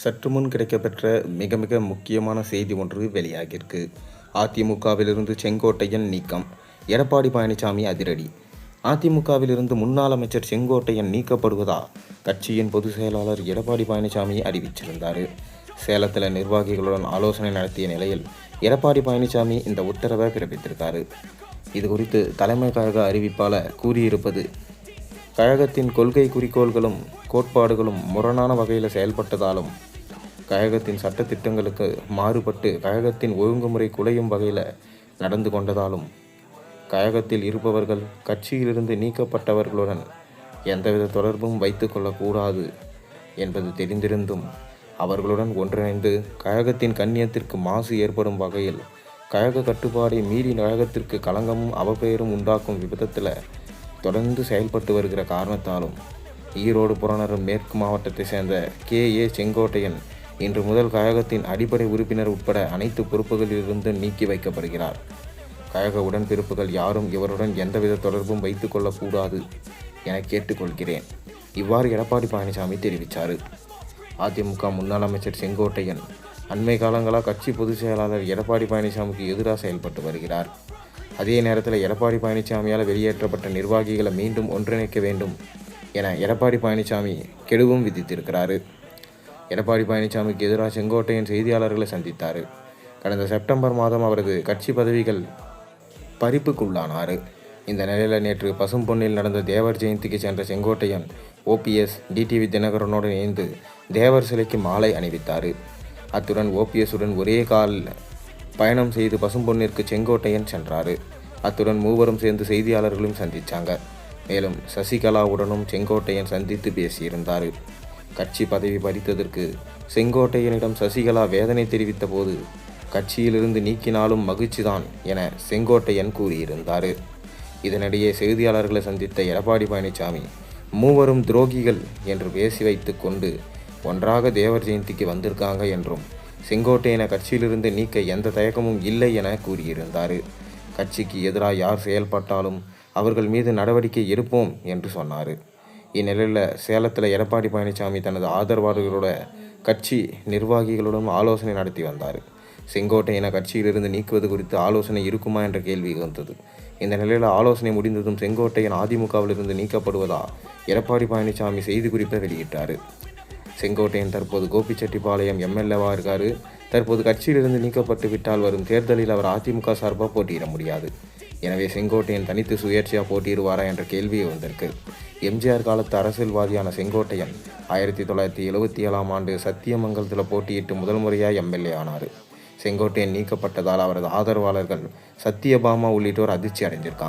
சற்று முன் கிடைக்கப்பெற்ற மிக மிக முக்கியமான செய்தி ஒன்று வெளியாகியிருக்கு. அதிமுகவிலிருந்து செங்கோட்டையன் நீக்கம். எடப்பாடி பழனிசாமி அதிரடி. அதிமுகவிலிருந்து முன்னாள் அமைச்சர் செங்கோட்டையன் நீக்கப்படுவதா கட்சியின் பொதுச் செயலாளர் எடப்பாடி பழனிசாமி அறிவிச்சிருந்தார். சேலத்தில் நிர்வாகிகளுடன் ஆலோசனை நடத்திய நிலையில் எடப்பாடி பழனிசாமி இந்த உத்தரவை பிறப்பித்திருக்காரு. இது குறித்து தலைமை கழக அறிவிப்பாளர் கூறியிருப்பது, கழகத்தின் கொள்கை குறிக்கோள்களும் கோட்பாடுகளும் முரணான வகையில் செயல்பட்டதாலும், கழகத்தின் சட்டத்திட்டங்களுக்கு மாறுபட்டு கழகத்தின் ஒழுங்குமுறை குலையும் வகையில் நடந்து கொண்டதாலும், கழகத்தில் இருப்பவர்கள் கட்சியிலிருந்து நீக்கப்பட்டவர்களுடன் எந்தவித தொடர்பும் வைத்து கொள்ளக்கூடாது என்பது தெரிந்திருந்தும் அவர்களுடன் ஒன்றிணைந்து கழகத்தின் கண்ணியத்திற்கு மாசு ஏற்படும் வகையில் கழக கட்டுப்பாடை மீறி கழகத்திற்கு களங்கமும் அவப்பெயரும் உண்டாக்கும் விபத்தில் தொடர்ந்து செயல்பட்டு வருகிற காரணத்தாலும் ஈரோடு புறநகர் மேற்கு மாவட்டத்தை சேர்ந்த கே.ஏ. செங்கோட்டையன் இன்று முதல் கழகத்தின் அடிப்படை உறுப்பினர் உட்பட அனைத்து பொறுப்புகளிலிருந்து நீக்கி வைக்கப்படுகிறார். கழக உடன்பிறப்புகள் யாரும் இவருடன் எந்தவித தொடர்பும் வைத்து கொள்ளக்கூடாது என கேட்டுக்கொள்கிறேன். இவ்வாறு எடப்பாடி பழனிசாமி தெரிவித்தார். அதிமுக முன்னாள் அமைச்சர் செங்கோட்டையன் அண்மை காலங்களாக கட்சி பொதுச் செயலாளர் எடப்பாடி பழனிசாமிக்கு எதிராக செயல்பட்டு வருகிறார். அதே நேரத்தில் எடப்பாடி பழனிசாமியால் வெளியேற்றப்பட்ட நிர்வாகிகளை மீண்டும் ஒன்றிணைக்க வேண்டும் என எடப்பாடி பழனிசாமி கெடுவும் விதித்திருக்கிறார். எடப்பாடி பழனிசாமிக்கு எதிராக செங்கோட்டையன் செய்தியாளர்களை சந்தித்தார். கடந்த செப்டம்பர் மாதம் அவரது கட்சி பதவிகள் பறிப்புக்குள்ளானார். இந்த நிலையில் நேற்று பசும்பொன்னில் நடந்த தேவர் ஜெயந்திக்கு சென்ற செங்கோட்டையன் ஓபிஎஸ், டிடிவி தினகரனுடன் இணைந்து தேவர் சிலைக்கு மாலை அணிவித்தார். அத்துடன் ஓபிஎஸ்ஸுடன் ஒரே கால் பயணம் செய்து பசும்பொன்னிற்கு செங்கோட்டையன் சென்றார். அத்துடன் மூவரும் சேர்ந்து செய்தியாளர்களையும் சந்தித்தாங்க. மேலும் சசிகலாவுடனும் செங்கோட்டையன் சந்தித்து பேசியிருந்தார். கட்சி பதவி பறித்ததற்கு செங்கோட்டையனிடம் சசிகலா வேதனை தெரிவித்த போது கட்சியிலிருந்து நீக்கினாலும் மகிழ்ச்சிதான் என செங்கோட்டையன் கூறியிருந்தார். இதனிடையே செய்தியாளர்களை சந்தித்த எடப்பாடி பழனிசாமி மூவரும் துரோகிகள் என்று பேசி வைத்து கொண்டு ஒன்றாக தேவர் ஜெயந்திக்கு வந்திருக்காங்க என்றும் செங்கோட்டையனை கட்சியிலிருந்து நீக்க எந்த தயக்கமும் இல்லை என கூறியிருந்தார். கட்சிக்கு எதிராக யார் செயல்பட்டாலும் அவர்கள் மீது நடவடிக்கை எடுப்போம் என்று சொன்னார். இந்நிலையில் சேலத்தில் எடப்பாடி பழனிசாமி தனது ஆதரவாளர்களோட கட்சி நிர்வாகிகளுடன் ஆலோசனை நடத்தி வந்தார். செங்கோட்டையனை கட்சியிலிருந்து நீக்குவது குறித்து ஆலோசனை இருக்குமா என்ற கேள்வி வந்தது. இந்த நிலையில் ஆலோசனை முடிந்ததும் செங்கோட்டையன் அதிமுகவிலிருந்து நீக்கப்படுவதா எடப்பாடி பழனிசாமி செய்திக்குறிப்பை வெளியிட்டார். செங்கோட்டையன் தற்போது கோபிச்செட்டிப்பாளையம் எம்எல்ஏவாக இருக்கார். தற்போது கட்சியிலிருந்து நீக்கப்பட்டு விட்டால் வரும் தேர்தலில் அவர் அதிமுக சார்பாக போட்டியிட முடியாது. எனவே செங்கோட்டையன் தனித்து சுயேட்சையாக போட்டியிடுவாரா என்ற கேள்வி வந்திருக்கு. எம்ஜிஆர் காலத்து அரசியல்வாதியான செங்கோட்டையன் 1977ஆம் ஆண்டு சத்தியமங்கலத்தில் போட்டியிட்டு முதல் முறையாக எம்எல்ஏ ஆனார். செங்கோட்டையன் நீக்கப்பட்டதால் அவரது ஆதரவாளர்கள் சத்தியபாமா உள்ளிட்டோர் அதிர்ச்சி அடைஞ்சிருக்காங்க.